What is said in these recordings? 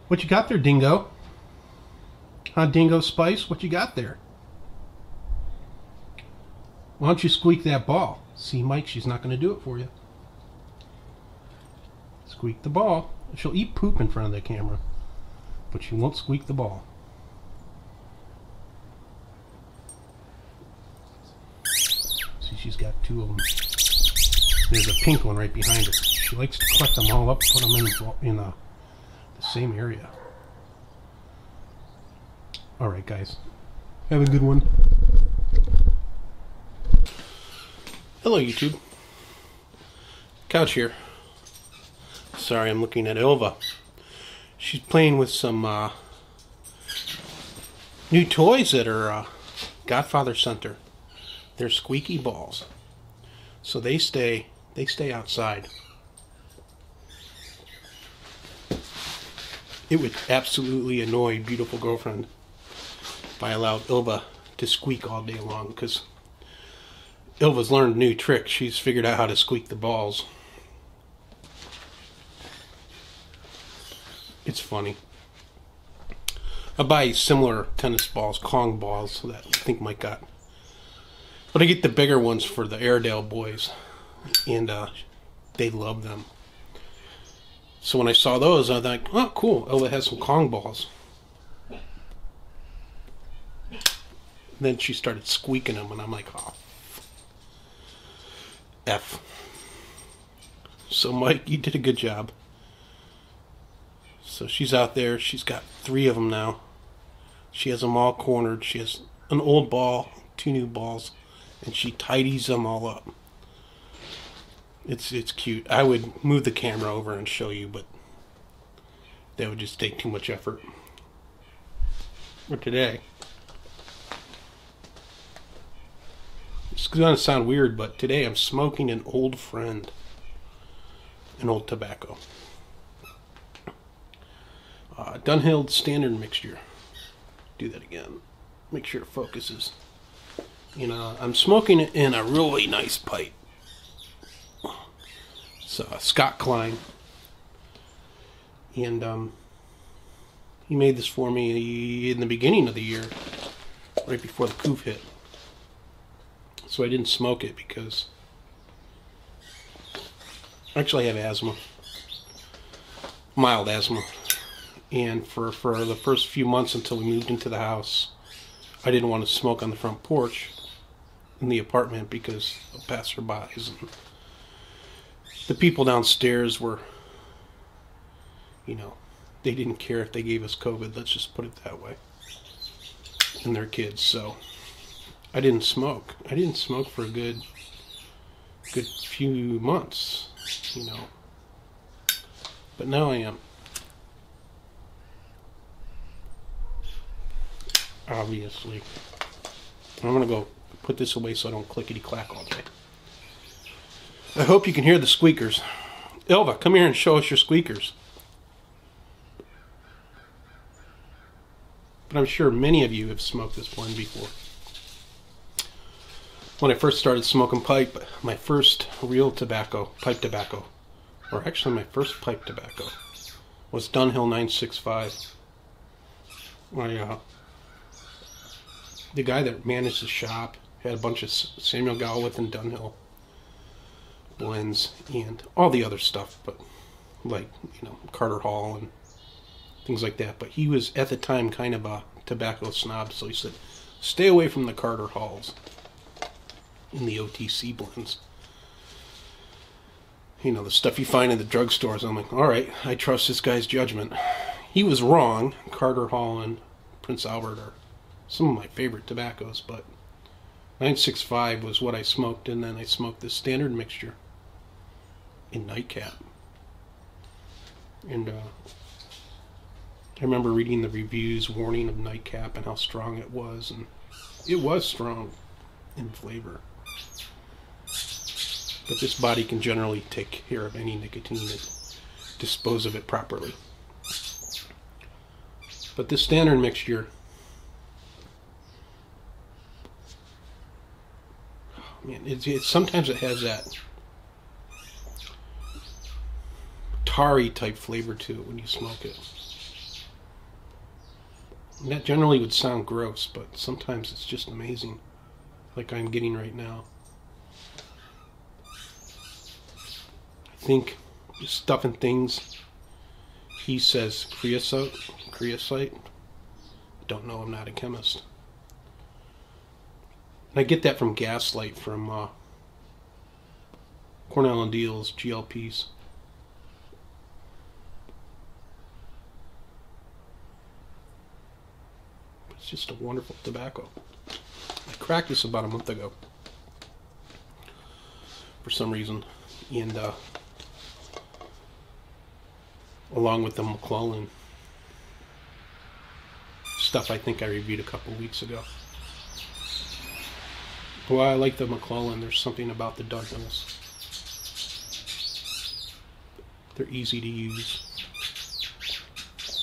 What you got there, Dingo? Huh, Dingo Spice? What you got there? Why don't you squeak that ball? See, Mike, she's not going to do it for you. Squeak the ball. She'll eat poop in front of the camera, but she won't squeak the ball. See, she's got two of them. There's a pink one right behind her. She likes to collect them all up, put them in the same area. All right, guys. Have a good one. Hello, YouTube. Couch here. Sorry, I'm looking at Ylva. She's playing with some new toys that her godfather sent her. They're squeaky balls, so they stay outside. It would absolutely annoy beautiful girlfriend if I allowed Ylva to squeak all day long, because Ylva's learned a new trick. She's figured out how to squeak the balls. It's funny. I buy similar tennis balls, Kong balls, that I think Mike got. But I get the bigger ones for the Airedale boys, and they love them. So when I saw those, I was like, oh, cool, Ylva has some Kong balls. And then she started squeaking them, and I'm like, oh, F. So Mike, you did a good job. So she's out there. She's got 3 of them now. She has them all cornered. She has an old ball, 2 new balls, and she tidies them all up. It's cute. I would move the camera over and show you, but that would just take too much effort. For today, it's going to sound weird, but today I'm smoking an old friend, an old tobacco. Dunhill standard mixture. Do that again. Make sure it focuses. You know, I'm smoking it in a really nice pipe. It's Scott Klein, and he made this for me in the beginning of the year, right before the coof hit. So I didn't smoke it because actually I have asthma, mild asthma. And for the first few months until we moved into the house, I didn't want to smoke on the front porch in the apartment because of passerbys. And the people downstairs were, you know, they didn't care if they gave us COVID, let's just put it that way. And their kids, so I didn't smoke. I didn't smoke for a good few months, you know. But now I am. Obviously. I'm going to go put this away so I don't clickety-clack all day. I hope you can hear the squeakers. Ylva, come here and show us your squeakers. But I'm sure many of you have smoked this blend before. When I first started smoking pipe, my first real tobacco, pipe tobacco, or actually my first pipe tobacco, was Dunhill 965. The guy that managed the shop had a bunch of Samuel Gallowith and Dunhill blends and all the other stuff, but like, you know, Carter Hall and things like that. But he was at the time kind of a tobacco snob, so he said, stay away from the Carter Halls in the OTC blends. You know, the stuff you find in the drugstores. I'm like, all right, I trust this guy's judgment. He was wrong. Carter Hall and Prince Albert are some of my favorite tobaccos, but 965 was what I smoked, and then I smoked this standard mixture in Nightcap. And I remember reading the reviews warning of Nightcap and how strong it was, and it was strong in flavor. But this body can generally take care of any nicotine and dispose of it properly. But this standard mixture, man, sometimes it has that tarry type flavor to it when you smoke it. And that generally would sound gross, but sometimes it's just amazing, like I'm getting right now. I think stuff and things. He says creosote. Don't know, I'm not a chemist. And I get that from Gaslight from Cornell and Deal's GLPs. It's just a wonderful tobacco. I cracked this about a month ago for some reason, and along with the McClellan stuff I think I reviewed a couple weeks ago. Well, I like the McClellan. There's something about the darkness. They're easy to use.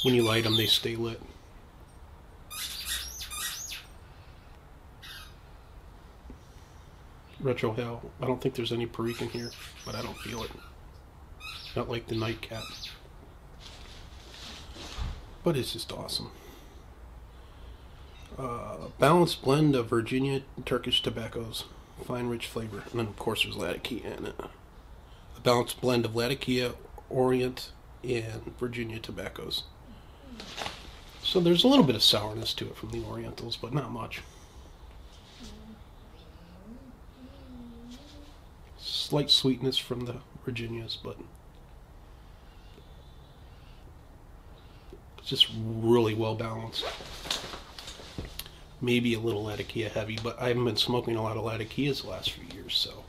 When you light them, they stay lit. Retro Hell. I don't think there's any Perique in here, but I don't feel it. Not like the Nightcap. But it's just awesome. Balanced blend of Virginia and Turkish tobaccos. Fine, rich flavor. And then, of course, there's Latakia in it. A balanced blend of Latakia, Orient, and Virginia tobaccos. So there's a little bit of sourness to it from the Orientals, but not much. Slight sweetness from the Virginias, but it's just really well balanced. Maybe a little Latakia heavy, but I haven't been smoking a lot of Latakias the last few years, so.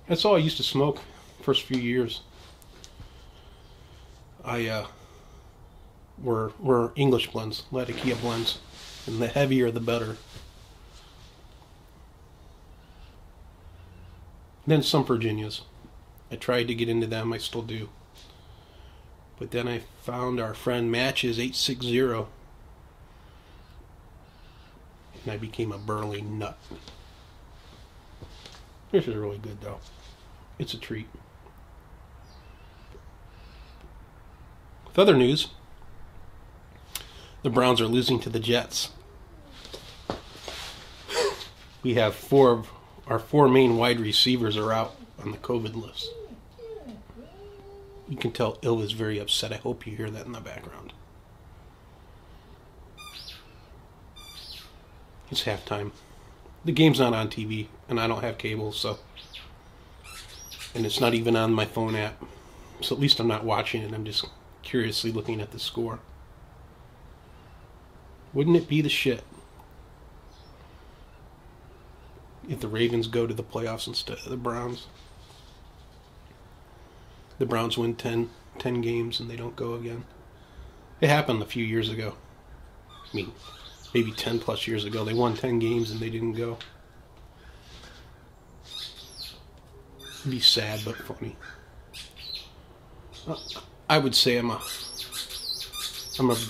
That's all I used to smoke first few years. Were English blends, Latakia blends, and the heavier the better. Then some Virginias. I tried to get into them, I still do. But then I found our friend Matches 860, and I became a burly nut. This is really good though. It's a treat. With other news, the Browns are losing to the Jets. We have our four main wide receivers are out on the COVID list. You can tell Ylva is very upset. I hope you hear that in the background. It's halftime. The game's not on TV, and I don't have cable, so. And it's not even on my phone app. So at least I'm not watching it. I'm just curiously looking at the score. Wouldn't it be the shit if the Ravens go to the playoffs instead of the Browns? The Browns win 10 games and they don't go again. It happened a few years ago. I mean, maybe 10 plus years ago. They won 10 games and they didn't go. It'd be sad but funny. I would say I'm a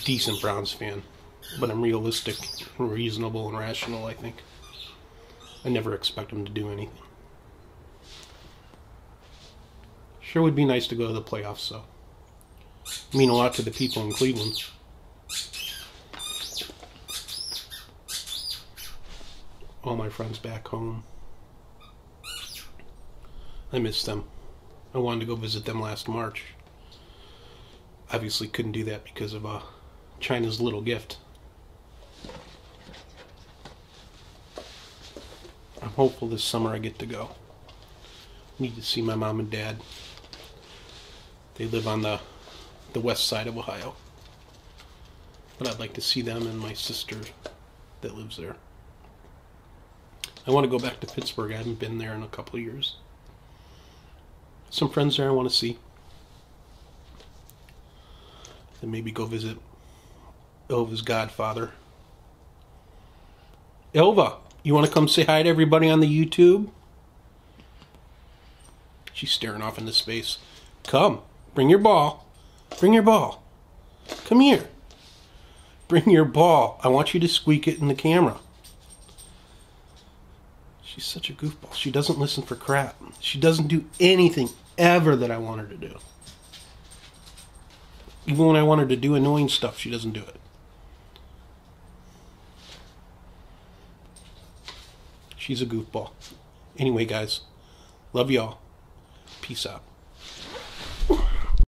decent Browns fan, but I'm realistic and reasonable and rational, I think. I never expect them to do anything. Sure would be nice to go to the playoffs, though. Mean a lot to the people in Cleveland. All my friends back home. I miss them. I wanted to go visit them last March. Obviously couldn't do that because of China's little gift. I'm hopeful this summer I get to go. Need to see my mom and dad. They live on the west side of Ohio. But I'd like to see them and my sister that lives there. I want to go back to Pittsburgh. I haven't been there in a couple of years. Some friends there I want to see. Then maybe go visit Ylva's godfather. Ylva, you want to come say hi to everybody on the YouTube? She's staring off into space. Come. Bring your ball. Bring your ball. Come here. Bring your ball. I want you to squeak it in the camera. She's such a goofball. She doesn't listen for crap. She doesn't do anything ever that I want her to do. Even when I want her to do annoying stuff, she doesn't do it. She's a goofball. Anyway, guys, love y'all. Peace out.